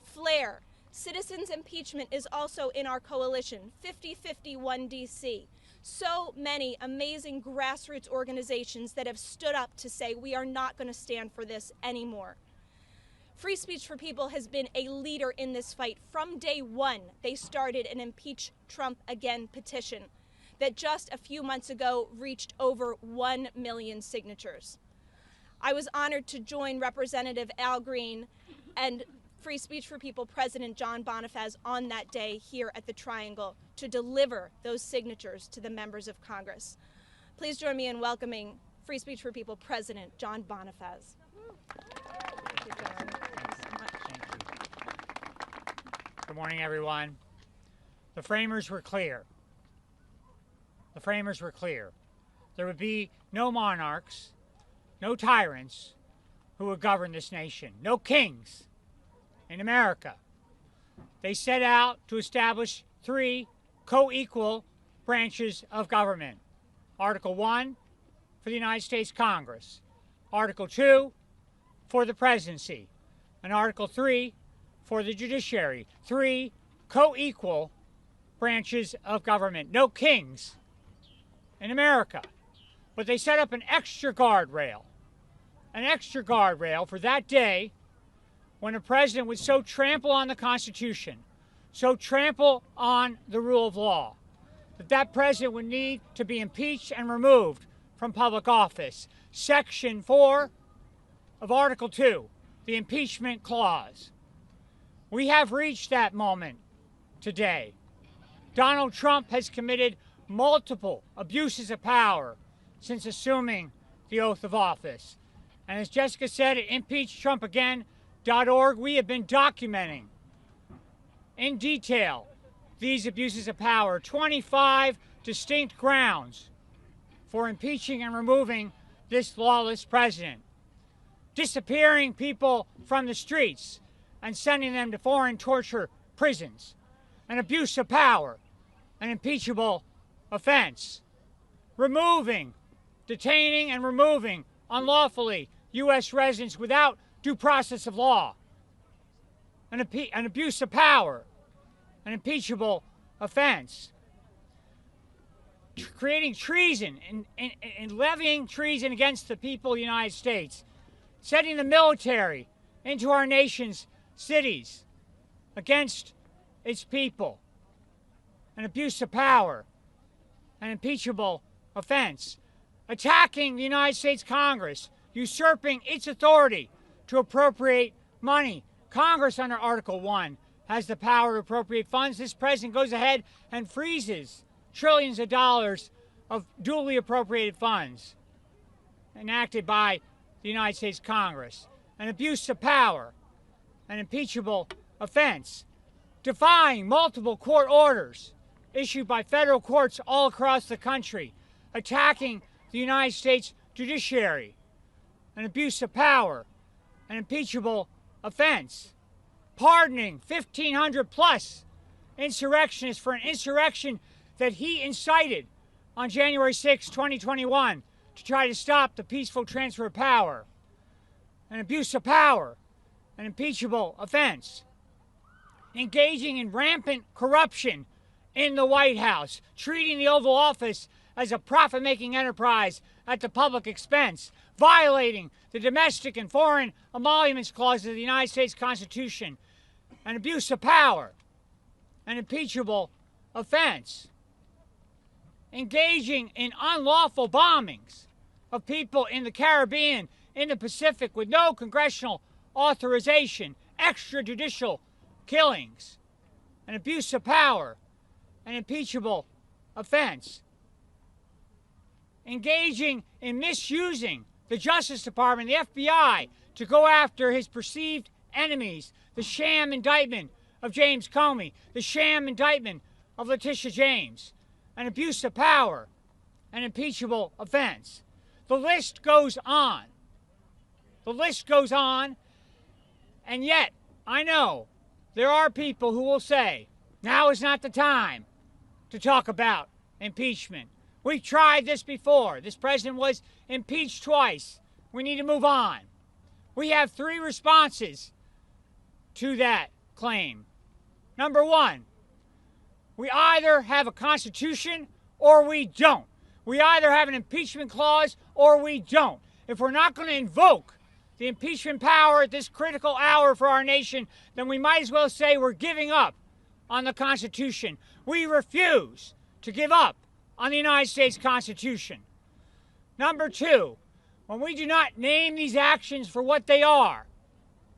Flair. Citizens Impeachment is also in our coalition, 5051 DC. So many amazing grassroots organizations that have stood up to say we are not going to stand for this anymore. Free Speech for People has been a leader in this fight. From day one, they started an Impeach Trump Again petition that just a few months ago reached over 1 million signatures. I was honored to join Representative Al Green and Free Speech for People President John Bonifaz on that day here at the Triangle to deliver those signatures to the members of Congress. Please join me in welcoming Free Speech for People President John Bonifaz. Thank you, John. Thank you so much. Thank you. Good morning, everyone. The framers were clear. The framers were clear. There would be no monarchs, no tyrants who would govern this nation, no kings in America. They set out to establish 3 co-equal branches of government. Article 1 for the United States Congress, Article 2 for the presidency, and Article 3 for the judiciary. 3 co-equal branches of government. No kings in America. But they set up an extra guardrail for that day when a president would so trample on the Constitution, so trample on the rule of law, that president would need to be impeached and removed from public office. Section 4 of Article 2, the impeachment clause. We have reached that moment today. Donald Trump has committed multiple abuses of power since assuming the oath of office. And as Jessica said at impeachtrumpagain.org, we have been documenting in detail these abuses of power, 25 distinct grounds for impeaching and removing this lawless president. Disappearing people from the streets and sending them to foreign torture prisons, an abuse of power, an impeachable offense. Detaining and removing unlawfully U.S. residents without due process of law, an abuse of power, an impeachable offense. Creating treason and levying treason against the people of the United States. Sending the military into our nation's cities against its people. An abuse of power, an impeachable offense. Attacking the United States Congress, usurping its authority to appropriate money. Congress, under Article 1, has the power to appropriate funds. This president goes ahead and freezes trillions of dollars of duly appropriated funds enacted by the United States Congress. An abuse of power, an impeachable offense. Defying multiple court orders issued by federal courts all across the country. Attacking the United States judiciary, an abuse of power, an impeachable offense. Pardoning 1,500 plus insurrectionists for an insurrection that he incited on January 6, 2021 to try to stop the peaceful transfer of power. An abuse of power, an impeachable offense. Engaging in rampant corruption in the White House, treating the Oval Office as a profit-making enterprise at the public expense, violating the domestic and foreign emoluments clauses of the United States Constitution, an abuse of power, an impeachable offense. Engaging in unlawful bombings of people in the Caribbean, in the Pacific, with no congressional authorization, extrajudicial killings, an abuse of power, an impeachable offense. Engaging in misusing the Justice Department, the FBI, to go after his perceived enemies, the sham indictment of James Comey, the sham indictment of Letitia James, an abuse of power, an impeachable offense. The list goes on. The list goes on, and yet I know there are people who will say, now is not the time to talk about impeachment. We've tried this before. This president was impeached twice. We need to move on. We have 3 responses to that claim. Number one, we either have a Constitution or we don't. We either have an impeachment clause or we don't. If we're not going to invoke the impeachment power at this critical hour for our nation, then we might as well say we're giving up on the Constitution. We refuse to give up on the United States Constitution. Number two, when we do not name these actions for what they are,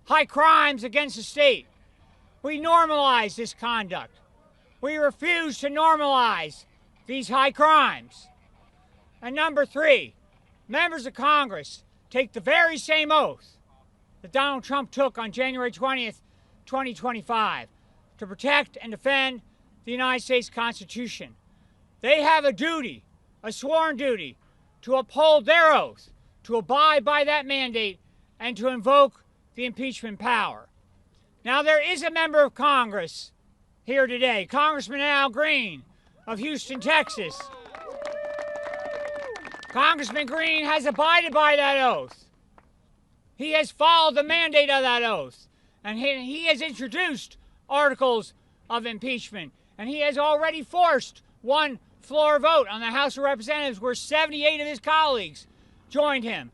high crimes against the state, we normalize this conduct. We refuse to normalize these high crimes. And number three, members of Congress take the very same oath that Donald Trump took on January 20th, 2025, to protect and defend the United States Constitution. They have a duty, a sworn duty, to uphold their oath, to abide by that mandate, and to invoke the impeachment power. Now, there is a member of Congress here today, Congressman Al Green of Houston, Texas. Congressman Green has abided by that oath. He has followed the mandate of that oath. And he has introduced articles of impeachment. And he has already forced one floor vote on the House of Representatives where 78 of his colleagues joined him.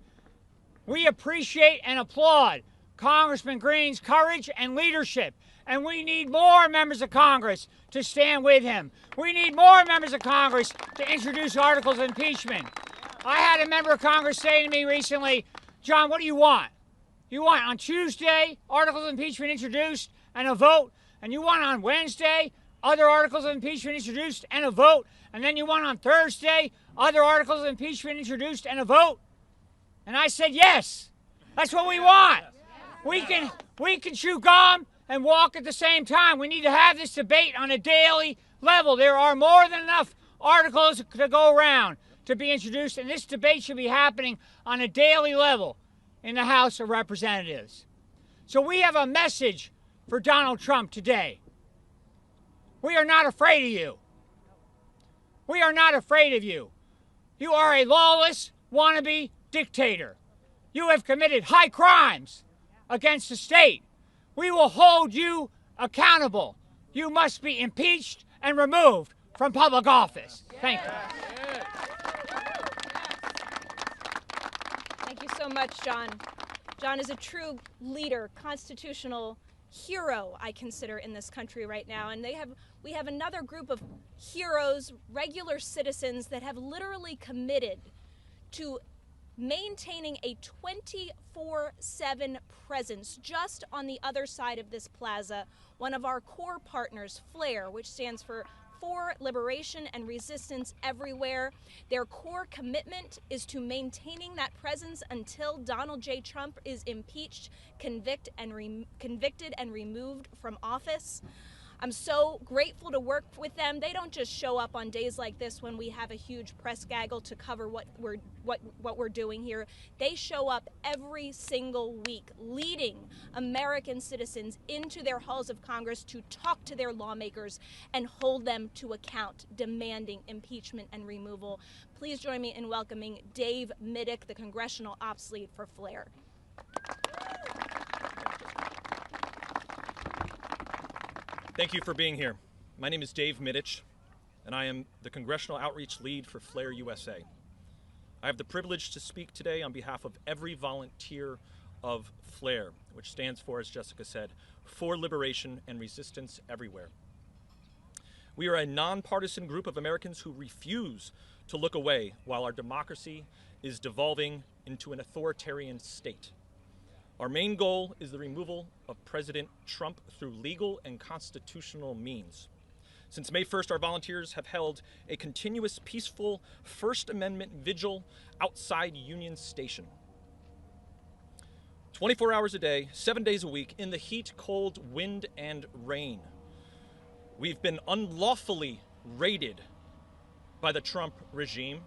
We appreciate and applaud Congressman Green's courage and leadership. And we need more members of Congress to stand with him. We need more members of Congress to introduce articles of impeachment. I had a member of Congress say to me recently, John, what do you want? You want on Tuesday articles of impeachment introduced and a vote, and you want on Wednesday other articles of impeachment introduced and a vote, and then you want on Thursday other articles of impeachment introduced and a vote? And I said, yes, that's what we want. We can chew gum and walk at the same time. We need to have this debate on a daily level. There are more than enough articles to go around to be introduced, and this debate should be happening on a daily level in the House of Representatives. So we have a message for Donald Trump today. We are not afraid of you. We are not afraid of you. You are a lawless, wannabe dictator. You have committed high crimes against the state. We will hold you accountable. You must be impeached and removed from public office. Thank you. Thank you so much, John. John is a true leader, constitutional hero, I consider, in this country right now. And we have another group of heroes, regular citizens that have literally committed to maintaining a 24/7 presence just on the other side of this plaza. One of our core partners, FLAIR, which stands for Liberation and Resistance Everywhere. Their core commitment is to maintaining that presence until Donald J. Trump is impeached, convicted, and removed from office. I'm so grateful to work with them. They don't just show up on days like this when we have a huge press gaggle to cover what we're doing here. They show up every single week, leading American citizens into their halls of Congress to talk to their lawmakers and hold them to account, demanding impeachment and removal. Please join me in welcoming Dave Middick, the Congressional Ops Lead for FLAIR. Thank you for being here. My name is Dave Middick, and I am the Congressional Outreach Lead for FLAIR USA. I have the privilege to speak today on behalf of every volunteer of FLAIR, which stands for, as Jessica said, For Liberation and Resistance Everywhere. We are a nonpartisan group of Americans who refuse to look away while our democracy is devolving into an authoritarian state. Our main goal is the removal of President Trump through legal and constitutional means. Since May 1st, our volunteers have held a continuous, peaceful First Amendment vigil outside Union Station. 24 hours a day, 7 days a week, in the heat, cold, wind, and rain. We've been unlawfully raided by the Trump regime.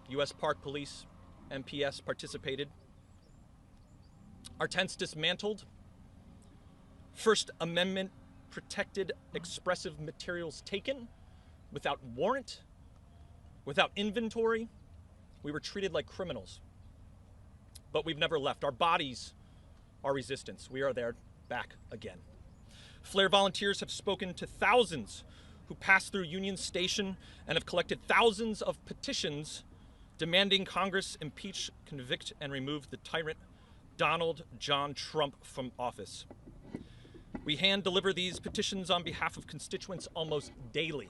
U.S. Park Police, MPS participated. Our tents dismantled, First Amendment protected expressive materials taken without warrant, without inventory. We were treated like criminals. But we've never left. Our bodies are resistance. We are there back again. Flair volunteers have spoken to thousands who passed through Union Station and have collected thousands of petitions demanding Congress impeach, convict, and remove the tyrant Donald John Trump from office. We hand deliver these petitions on behalf of constituents almost daily.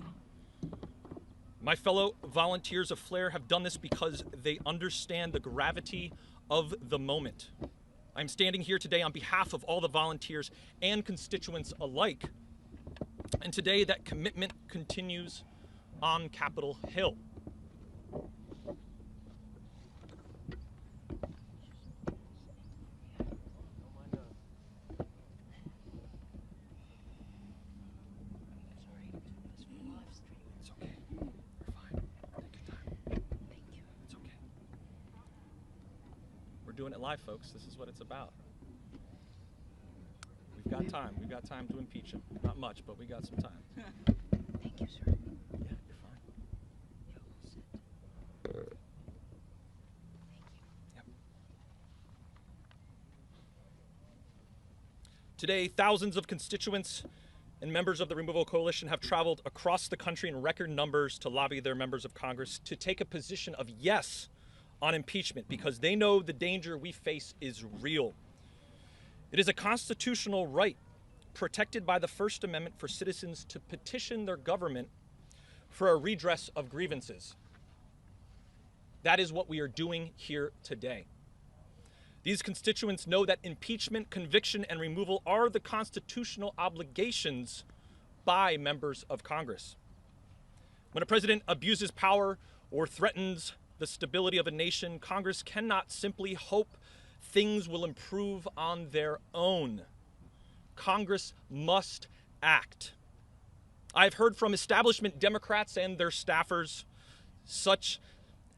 My fellow volunteers of Flair have done this because they understand the gravity of the moment. I'm standing here today on behalf of all the volunteers and constituents alike. And today that commitment continues on Capitol Hill. Doing it live, folks. This is what it's about. We've got time. We've got time to impeach him. Not much, but we got some time. Thank you, sir. Yeah, you're fine. Yep. Today, thousands of constituents and members of the Removal Coalition have traveled across the country in record numbers to lobby their members of Congress to take a position of yes on impeachment because they know the danger we face is real. It is a constitutional right protected by the First Amendment for citizens to petition their government for a redress of grievances. That is what we are doing here today. These constituents know that impeachment, conviction, and removal are the constitutional obligations by members of Congress. When a president abuses power or threatens the stability of a nation, Congress cannot simply hope things will improve on their own. Congress must act. I've heard from establishment Democrats and their staffers, such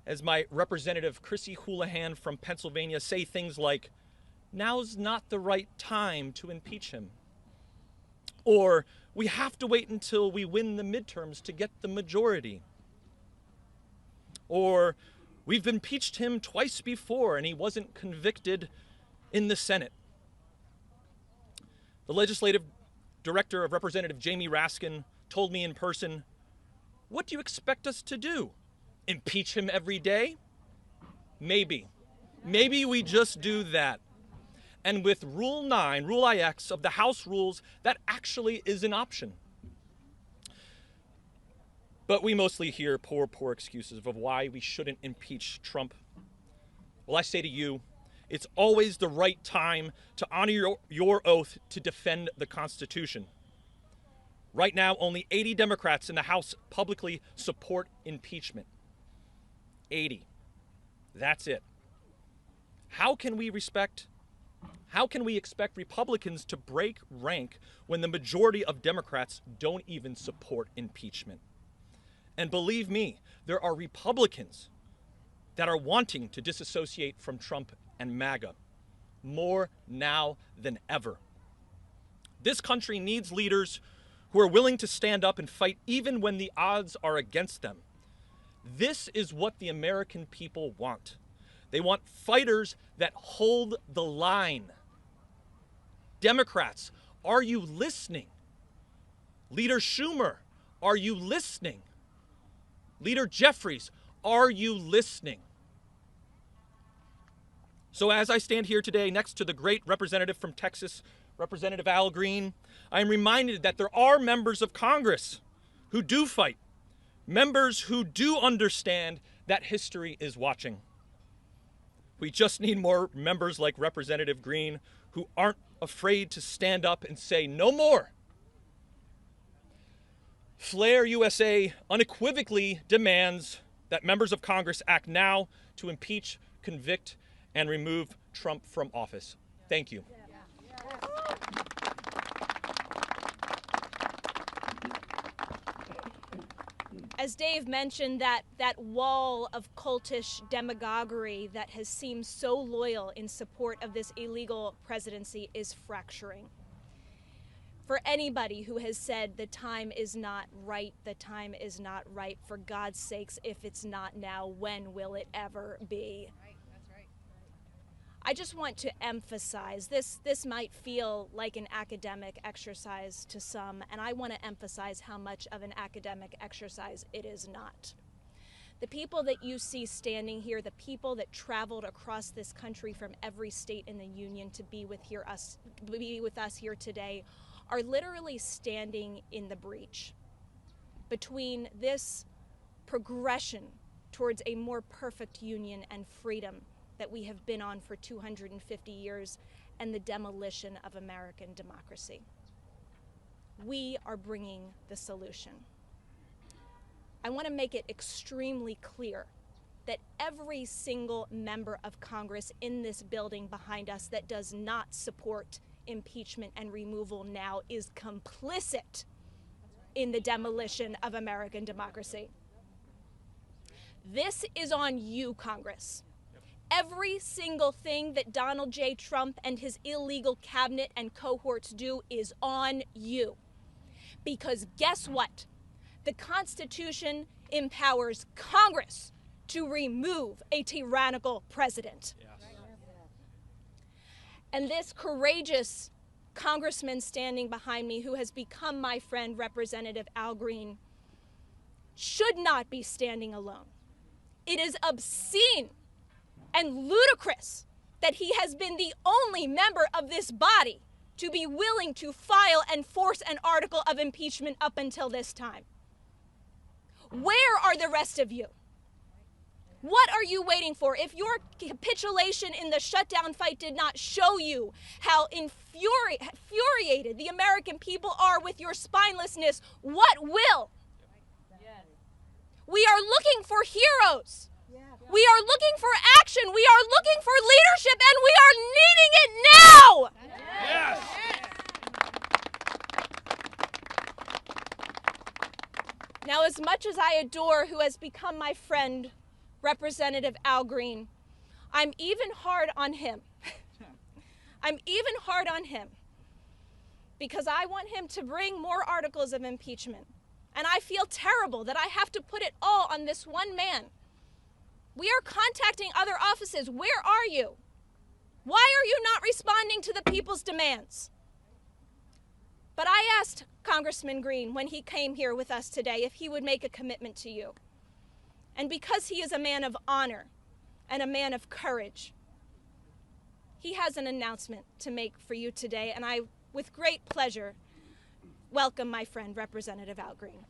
as my representative Chrissy Houlihan from Pennsylvania, say things like, "Now's not the right time to impeach him." Or, "We have to wait until we win the midterms to get the majority." Or, "We've impeached him twice before and he wasn't convicted in the Senate." The legislative director of Representative Jamie Raskin told me in person, "What do you expect us to do? Impeach him every day?" Maybe. Maybe we just do that. And with Rule 9, Rule IX of the House rules, that actually is an option. But we mostly hear poor excuses of why we shouldn't impeach Trump. Well, I say to you, it's always the right time to honor your oath to defend the Constitution. Right now, only 80 Democrats in the House publicly support impeachment. 80. That's it. How can we expect Republicans to break rank when the majority of Democrats don't even support impeachment? And believe me, there are Republicans that are wanting to disassociate from Trump and MAGA more now than ever. This country needs leaders who are willing to stand up and fight even when the odds are against them. This is what the American people want. They want fighters that hold the line. Democrats, are you listening? Leader Schumer, are you listening? Leader Jeffries, are you listening? So as I stand here today next to the great representative from Texas, Representative Al Green, I am reminded that there are members of Congress who do fight, members who do understand that history is watching. We just need more members like Representative Green who aren't afraid to stand up and say no more. Flair USA unequivocally demands that members of Congress act now to impeach, convict, and remove Trump from office. Thank you. As Dave mentioned, that wall of cultish demagoguery that has seemed so loyal in support of this illegal presidency is fracturing. For anybody who has said the time is not right, the time is not right, for God's sakes, if it's not now, when will it ever be? Right, that's right. I just want to emphasize, this might feel like an academic exercise to some, and I want to emphasize how much of an academic exercise it is not. The people that you see standing here, the people that traveled across this country from every state in the union to be with us here today, are literally standing in the breach between this progression towards a more perfect union and freedom that we have been on for 250 years and the demolition of American democracy. We are bringing the solution. I want to make it extremely clear that every single member of Congress in this building behind us that does not support impeachment and removal now is complicit in the demolition of American democracy. This is on you, Congress. Every single thing that Donald J. Trump and his illegal cabinet and cohorts do is on you. Because guess what? The Constitution empowers Congress to remove a tyrannical president. Yes. And this courageous congressman standing behind me, who has become my friend, Representative Al Green, should not be standing alone. It is obscene and ludicrous that he has been the only member of this body to be willing to file and force an article of impeachment up until this time. Where are the rest of you? What are you waiting for? If your capitulation in the shutdown fight did not show you how infuriated the American people are with your spinelessness, what will? We are looking for heroes. We are looking for action. We are looking for leadership, and we are needing it now. Yes. Now, as much as I adore who has become my friend, Representative Al Green, I'm even hard on him. I'm even hard on him because I want him to bring more articles of impeachment. And I feel terrible that I have to put it all on this one man. We are contacting other offices. Where are you? Why are you not responding to the people's demands? But I asked Congressman Green when he came here with us today if he would make a commitment to you. And because he is a man of honor and a man of courage, he has an announcement to make for you today, and I, with great pleasure, welcome my friend, Representative Al Green.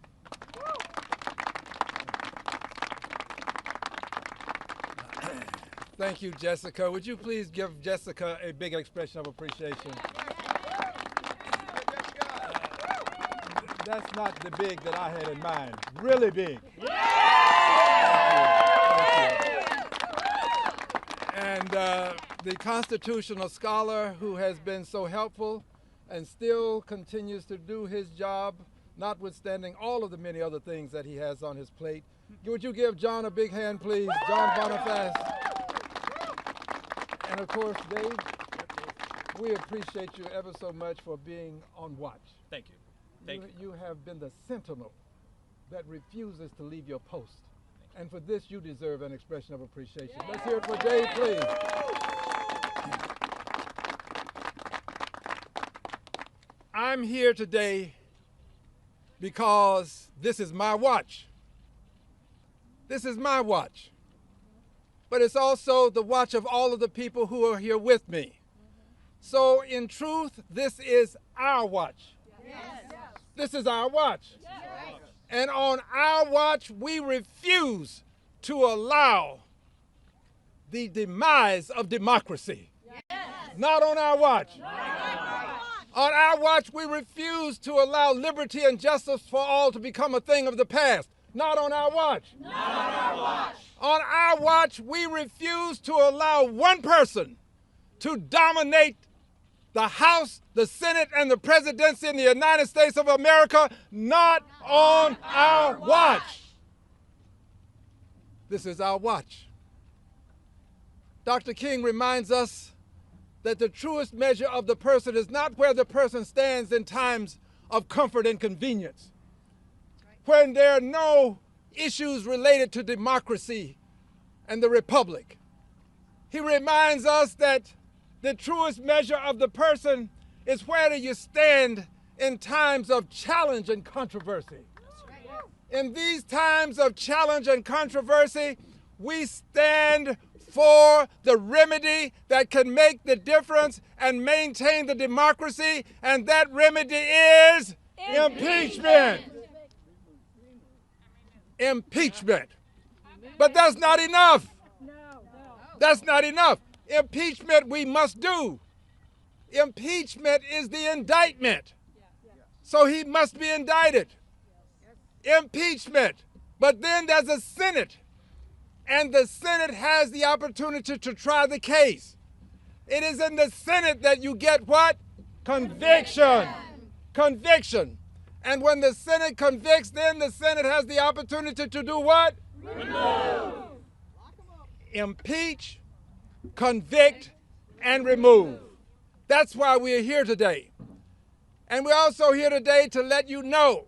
Thank you, Jessica. Would you please give Jessica a big expression of appreciation? That's not the big that I had in mind. Really big. And the constitutional scholar who has been so helpful and still continues to do his job, notwithstanding all of the many other things that he has on his plate. Would you give John a big hand, please? John Boniface. And of course, Dave, we appreciate you ever so much for being on watch. Thank you. You have been the sentinel that refuses to leave your post. And for this, you deserve an expression of appreciation. Yeah. Let's hear it for Dave, please. I'm here today because this is my watch. This is my watch. But it's also the watch of all of the people who are here with me. So in truth, this is our watch. Yes. This is our watch. Yes. And on our watch, we refuse to allow the demise of democracy. Yes. Not on our watch. On our watch, we refuse to allow liberty and justice for all to become a thing of the past. Not on our watch. Not on our watch. On our watch, we refuse to allow one person to dominate the House, the Senate, and the presidency in the United States of America. Not on our watch. This is our watch. Dr. King reminds us that the truest measure of the person is not where the person stands in times of comfort and convenience, when there are no issues related to democracy and the republic. He reminds us that the truest measure of the person is where do you stand in times of challenge and controversy. In these times of challenge and controversy, we stand for the remedy that can make the difference and maintain the democracy, and that remedy is impeachment. Impeachment. But that's not enough. That's not enough. Impeachment we must do. Impeachment is the indictment. So he must be indicted. Impeachment. But then there's a Senate. And the Senate has the opportunity to try the case. It is in the Senate that you get what? Conviction. Conviction. And when the Senate convicts, then the Senate has the opportunity to do what? Remove. Impeach, convict, and remove. That's why we're here today. And we're also here today to let you know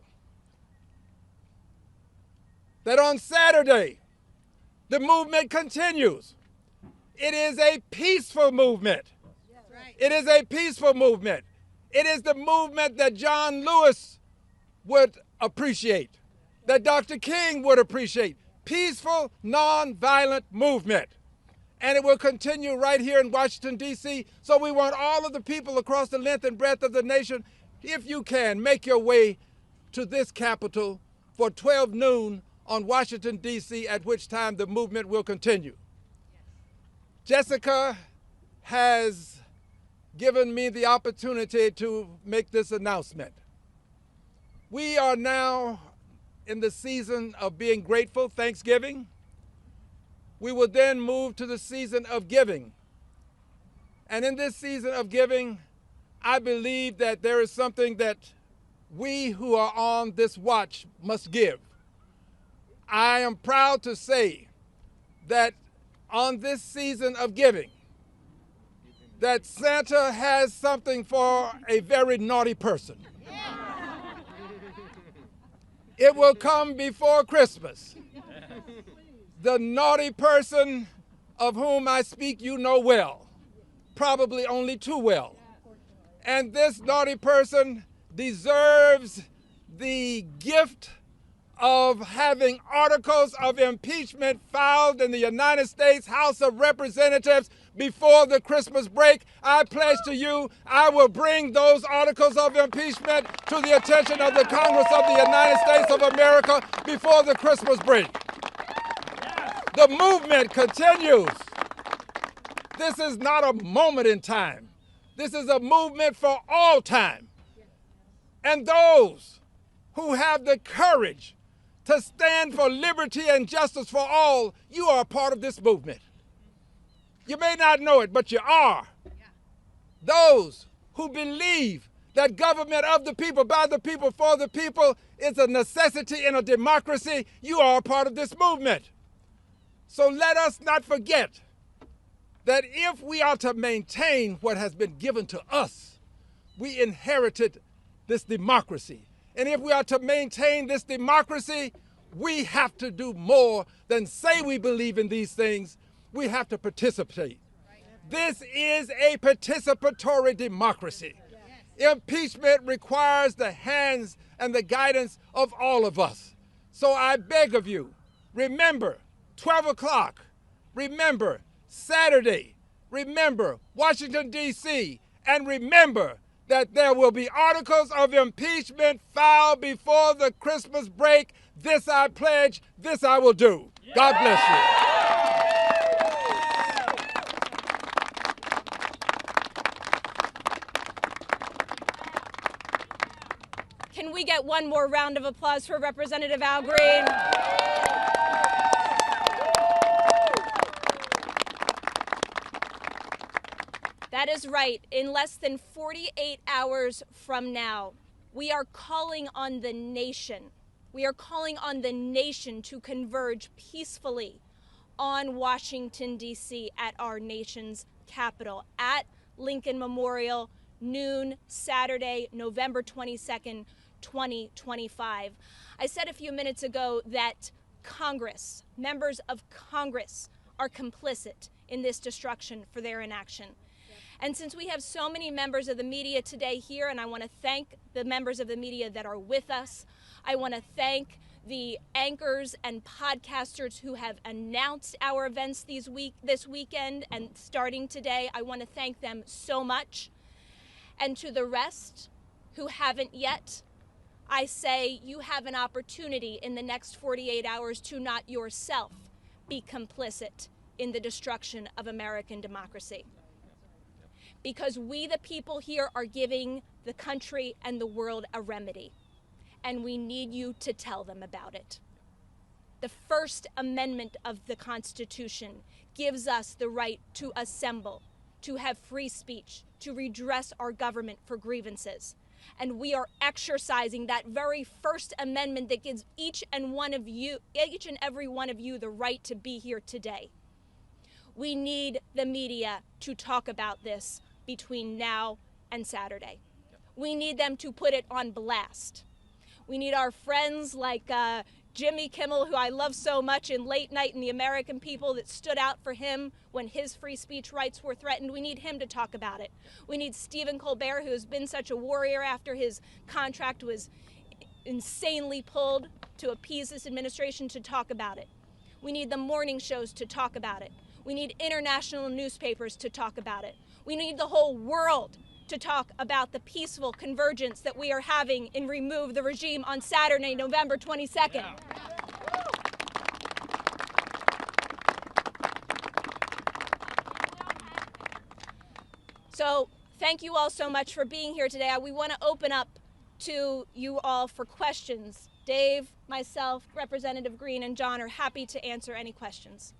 that on Saturday, the movement continues. It is a peaceful movement. It is a peaceful movement. It is the movement that John Lewis would appreciate, that Dr. King would appreciate. Peaceful, nonviolent movement. And it will continue right here in Washington, D.C. So we want all of the people across the length and breadth of the nation, if you can, make your way to this Capitol for 12 noon on Washington, D.C., at which time the movement will continue. Jessica has given me the opportunity to make this announcement. We are now in the season of being grateful, Thanksgiving. We will then move to the season of giving. And in this season of giving, I believe that there is something that we who are on this watch must give. I am proud to say that on this season of giving, that Santa has something for a very naughty person. It will come before Christmas. The naughty person of whom I speak you know well, probably only too well. And this naughty person deserves the gift of having articles of impeachment filed in the United States House of Representatives before the Christmas break. I pledge to you, I will bring those articles of impeachment to the attention of the Congress of the United States of America before the Christmas break. The movement continues. This is not a moment in time. This is a movement for all time. And those who have the courage to stand for liberty and justice for all, you are a part of this movement. You may not know it, but you are. Those who believe that government of the people, by the people, for the people is a necessity in a democracy, you are a part of this movement. So let us not forget that if we are to maintain what has been given to us, we inherited this democracy. And if we are to maintain this democracy, we have to do more than say we believe in these things. We have to participate. This is a participatory democracy. Impeachment requires the hands and the guidance of all of us. So I beg of you, remember 12 o'clock, remember Saturday, remember Washington, D.C., and remember that there will be articles of impeachment filed before the Christmas break. This I pledge, this I will do. God bless you. Can we get one more round of applause for Representative Al Green? That is right. In less than 48 hours from now, we are calling on the nation. We are calling on the nation to converge peacefully on Washington, D.C. at our nation's capital, at Lincoln Memorial, noon, Saturday, November 22nd, 2025. I said a few minutes ago that Congress, members of Congress, are complicit in this destruction for their inaction. And since we have so many members of the media today here, and I want to thank the members of the media that are with us, I want to thank the anchors and podcasters who have announced our events this weekend and starting today. I want to thank them so much. And to the rest who haven't yet, I say you have an opportunity in the next 48 hours to not yourself be complicit in the destruction of American democracy. Because we, the people here, are giving the country and the world a remedy. And we need you to tell them about it. The First Amendment of the Constitution gives us the right to assemble, to have free speech, to redress our government for grievances. And we are exercising that very First Amendment that gives each and every one of you the right to be here today. We need the media to talk about this between now and Saturday. We need them to put it on blast. We need our friends like Jimmy Kimmel, who I love so much, in Late Night, and the American people that stood out for him when his free speech rights were threatened. We need him to talk about it. We need Stephen Colbert, who has been such a warrior after his contract was insanely pulled to appease this administration, to talk about it. We need the morning shows to talk about it. We need international newspapers to talk about it. We need the whole world to talk about the peaceful convergence that we are having in Remove the Regime on Saturday, November 22nd. Yeah. So thank you all so much for being here today. We want to open up to you all for questions. Dave, myself, Representative Green, and John are happy to answer any questions.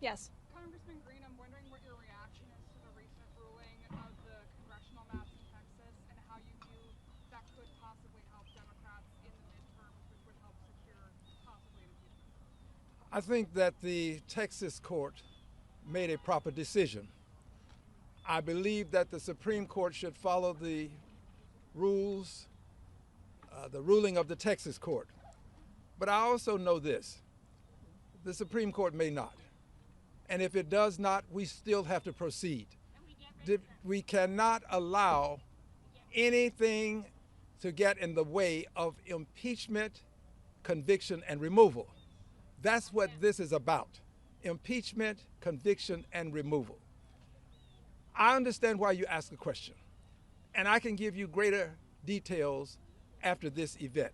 Yes? Congressman Green, I'm wondering what your reaction is to the recent ruling of the congressional maps in Texas and how you view that could possibly help Democrats in the midterms, which would help secure possibly an impeachment. I think that the Texas court made a proper decision. I believe that the Supreme Court should follow the rules, the ruling of the Texas court. But I also know this: the Supreme Court may not. And if it does not, we still have to proceed. We cannot allow anything to get in the way of impeachment, conviction, and removal. That's what this is about: impeachment, conviction, and removal. I understand why you ask the question, and I can give you greater details after this event.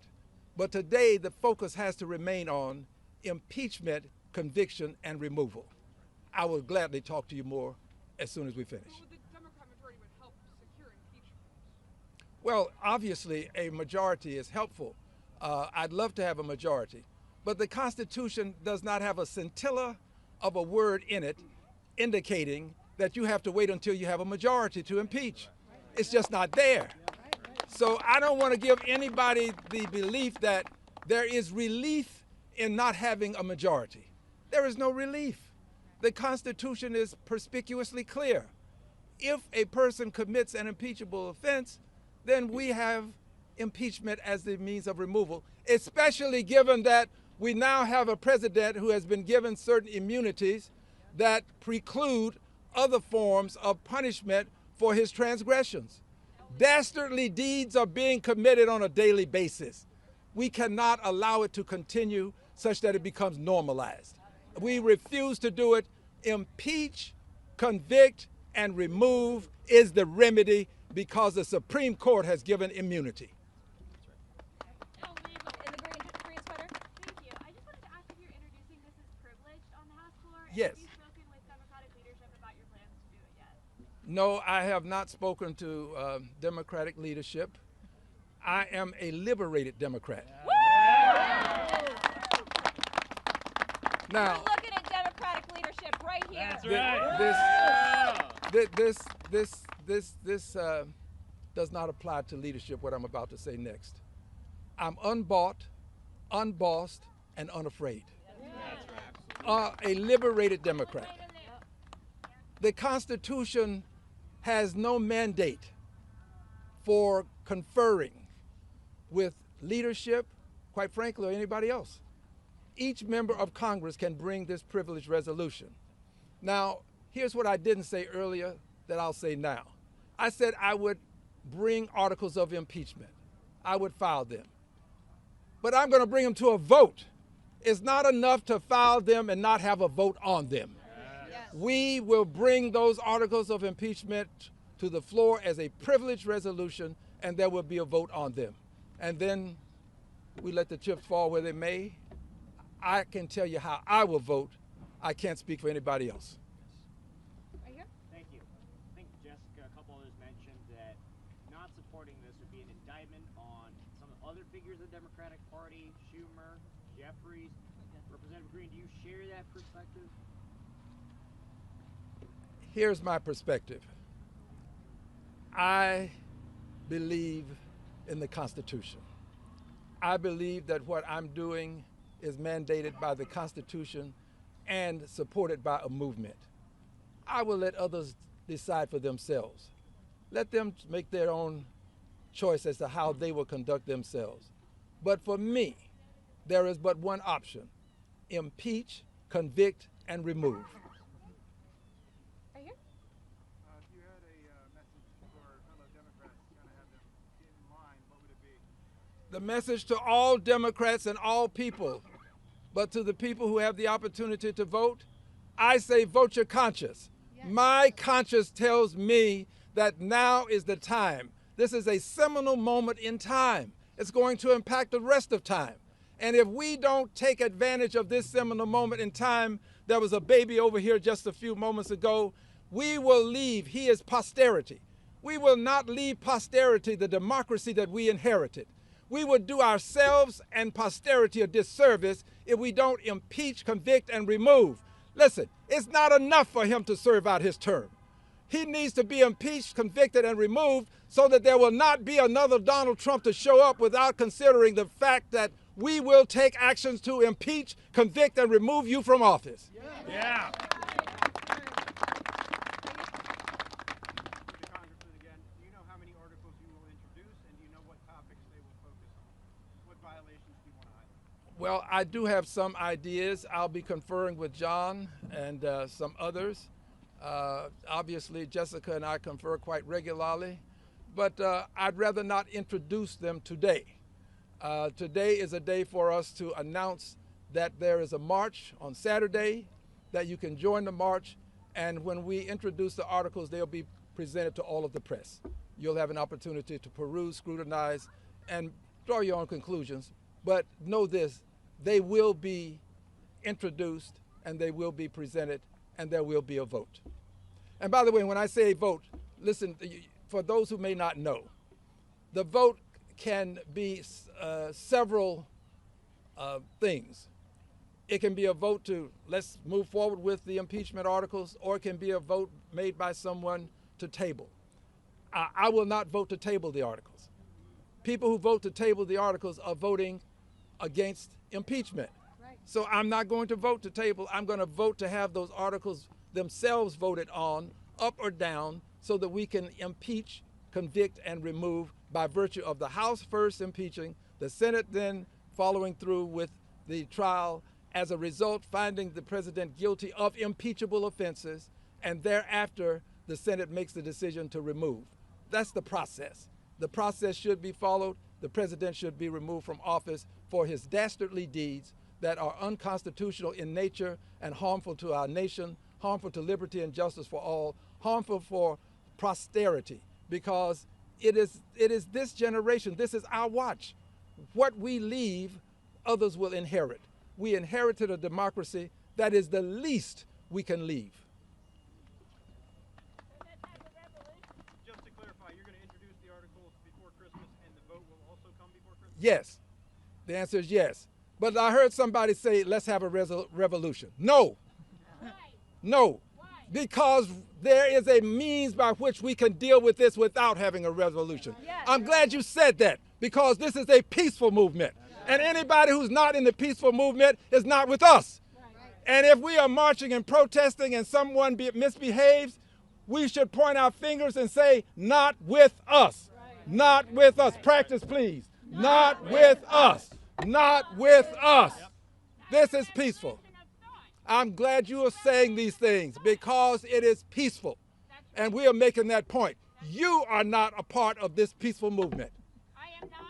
But today, the focus has to remain on impeachment, conviction, and removal. I will gladly talk to you more as soon as we finish. Well, the Democrat majority would help secure impeachment. Well, obviously, a majority is helpful. I'd love to have a majority. But the Constitution does not have a scintilla of a word in it indicating that you have to wait until you have a majority to impeach. It's just not there. So I don't want to give anybody the belief that there is relief in not having a majority. There is no relief. The Constitution is perspicuously clear. If a person commits an impeachable offense, then we have impeachment as the means of removal, especially given that we now have a president who has been given certain immunities that preclude other forms of punishment for his transgressions. Dastardly deeds are being committed on a daily basis. We cannot allow it to continue such that it becomes normalized. We refuse to do it. Impeach, convict, and remove is the remedy because the Supreme Court has given immunity. In the green sweater. Thank you. I just wanted to ask if you're introducing this as privileged on the House floor. And Yes. have you spoken with Democratic leadership about your plans to do it yet? No, I have not spoken to Democratic leadership. I am a liberated Democrat. Now, We're looking at Democratic leadership right here. That's right. This does not apply to leadership, what I'm about to say next. I'm unbought, unbossed, and unafraid. A liberated Democrat. The Constitution has no mandate for conferring with leadership, quite frankly, or anybody else. Each member of Congress can bring this privileged resolution. Now, here's what I didn't say earlier that I'll say now. I said I would bring articles of impeachment. I would file them. But I'm going to bring them to a vote. It's not enough to file them and not have a vote on them. Yes. We will bring those articles of impeachment to the floor as a privileged resolution, and there will be a vote on them. And then we let the chips fall where they may. I can tell you how I will vote. I can't speak for anybody else. Right here. Thank you. I think Jessica, a couple others mentioned that not supporting this would be an indictment on some of the other figures of the Democratic Party, Schumer, Jeffries. Representative Green, do you share that perspective? Here's my perspective. I believe in the Constitution. I believe that what I'm doing is mandated by the Constitution and supported by a movement. I will let others decide for themselves. Let them make their own choice as to how they will conduct themselves. But for me, there is but one option: impeach, convict, and remove. Right here. If you had a message for fellow Democrats to kind of have them in mind, what would it be? The message to all Democrats and all people, but to the people who have the opportunity to vote, I say vote your conscience. Yes. My conscience tells me that now is the time. This is a seminal moment in time. It's going to impact the rest of time. And if we don't take advantage of this seminal moment in time, there was a baby over here just a few moments ago, we will leave, he is posterity. We will not leave posterity the democracy that we inherited. We would do ourselves and posterity a disservice if we don't impeach, convict, and remove. Listen, it's not enough for him to serve out his term. He needs to be impeached, convicted, and removed so that there will not be another Donald Trump to show up without considering the fact that we will take actions to impeach, convict, and remove you from office. Yeah. To Congressman again, do you know how many articles you will introduce, and do you know what topics they will focus on? What violations do you want to highlight? Well, I do have some ideas. I'll be conferring with John and some others. Obviously, Jessica and I confer quite regularly, but I'd rather not introduce them today. Today is a day for us to announce that there is a march on Saturday, that you can join the march, and when we introduce the articles, they'll be presented to all of the press. You'll have an opportunity to peruse, scrutinize, and draw your own conclusions. But know this, they will be introduced, and they will be presented, and there will be a vote. And by the way, when I say vote, listen, for those who may not know, the vote can be several things. It can be a vote to let's move forward with the impeachment articles, or it can be a vote made by someone to table. I will not vote to table the articles. People who vote to table the articles are voting against impeachment. Right. So I'm not going to vote to table. I'm going to vote to have those articles themselves voted on, up or down, so that we can impeach, convict, and remove by virtue of the House first impeaching, the Senate then following through with the trial, as a result finding the president guilty of impeachable offenses, and thereafter the Senate makes the decision to remove. That's the process. The process should be followed. The president should be removed from office for his dastardly deeds that are unconstitutional in nature and harmful to our nation, harmful to liberty and justice for all, harmful for posterity, because it is this generation, this is our watch. What we leave, others will inherit. We inherited a democracy that is the least we can leave. Just to clarify, you're going to introduce the articles before Christmas, and the vote will also come before Christmas? Yes. The answer is yes. But I heard somebody say, let's have a revolution. No. No. Because there is a means by which we can deal with this without having a revolution. I'm glad you said that, because this is a peaceful movement. And anybody who's not in the peaceful movement is not with us. And if we are marching and protesting and someone misbehaves, we should point our fingers and say, not with us. Not with us. Practice, please. Not with us. Not with us. This is peaceful. I'm glad you are saying these things because it is peaceful. And we are making that point. You are not a part of this peaceful movement. I am not.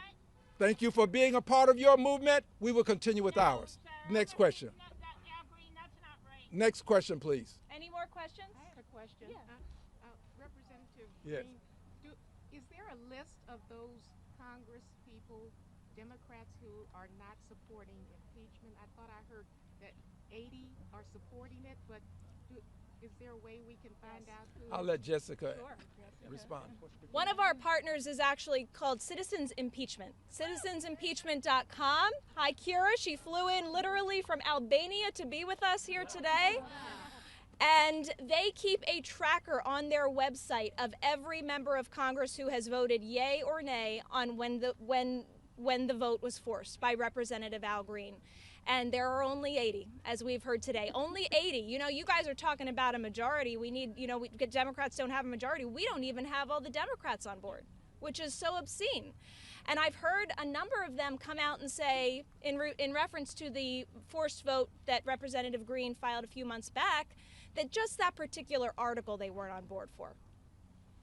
Thank you for being a part of your movement. We will continue with ours. Next question. Al Green, that's not right. Next question, please. Any more questions? I had a question. Yeah. Representative Yes. Green, is there a list of those Congress people, Democrats who are not supporting impeachment? I thought I heard that 80 are supporting it, but is there a way we can find out who? I'll let Jessica respond. One of our partners is actually called Citizens Impeachment. Citizensimpeachment.com. Hi, Kira. She flew in literally from Albania to be with us here today. And they keep a tracker on their website of every member of Congress who has voted yay or nay on when the vote was forced by Representative Al Green. And there are only 80, as we've heard today. Only 80. You know, you guys are talking about a majority. We need, you know, Democrats don't have a majority. We don't even have all the Democrats on board, which is so obscene. And I've heard a number of them come out and say, in reference to the forced vote that Representative Green filed a few months back, that just that particular article they weren't on board for.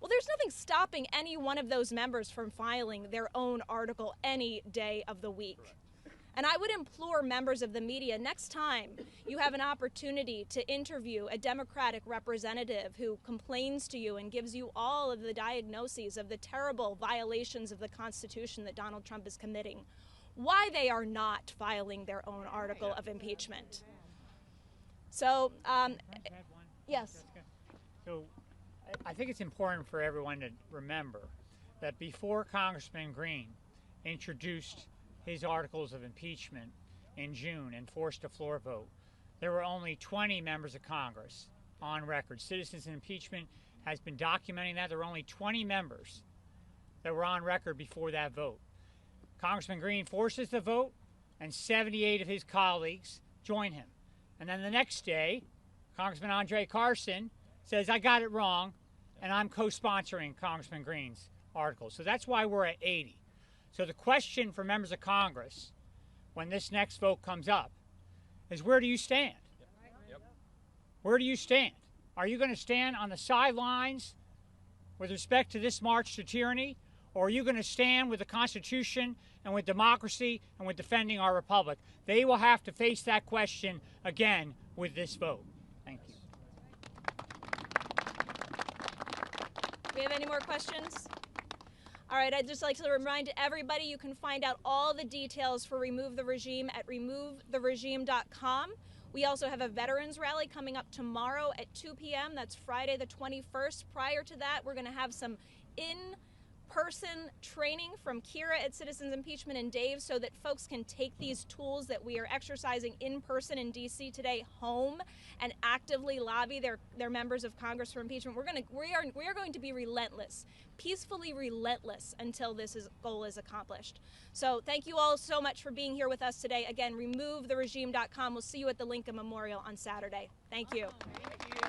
Well, there's nothing stopping any one of those members from filing their own article any day of the week. And I would implore members of the media, next time you have an opportunity to interview a Democratic representative who complains to you and gives you all of the diagnoses of the terrible violations of the Constitution that Donald Trump is committing, why they are not filing their own article of impeachment. So, yes. So I think it's important for everyone to remember that before Congressman Green introduced his articles of impeachment in June and forced a floor vote, there were only 20 members of Congress on record. Citizens Impeachment has been documenting that. There were only 20 members that were on record before that vote. Congressman Green forces the vote, and 78 of his colleagues join him. And then the next day, Congressman Andre Carson says, I got it wrong, and I'm co-sponsoring Congressman Green's article. So that's why we're at 80. So the question for members of Congress, when this next vote comes up, is where do you stand? Yep. Where do you stand? Are you going to stand on the sidelines with respect to this march to tyranny? Or are you going to stand with the Constitution and with democracy and with defending our republic? They will have to face that question again with this vote. Thank you. Do we have any more questions? All right, I'd just like to remind everybody you can find out all the details for Remove the Regime at removetheregime.com. We also have a veterans rally coming up tomorrow at 2 p.m. That's Friday the 21st. Prior to that, we're going to have some in-person training from Kira at Citizens Impeachment and Dave so that folks can take these tools that we are exercising in person in D.C. today home and actively lobby their members of Congress for impeachment. We are going to be relentless, peacefully relentless until this goal is accomplished. So thank you all so much for being here with us today. Again, removetheregime.com. We'll see you at the Lincoln Memorial on Saturday. Thank you. Thank you.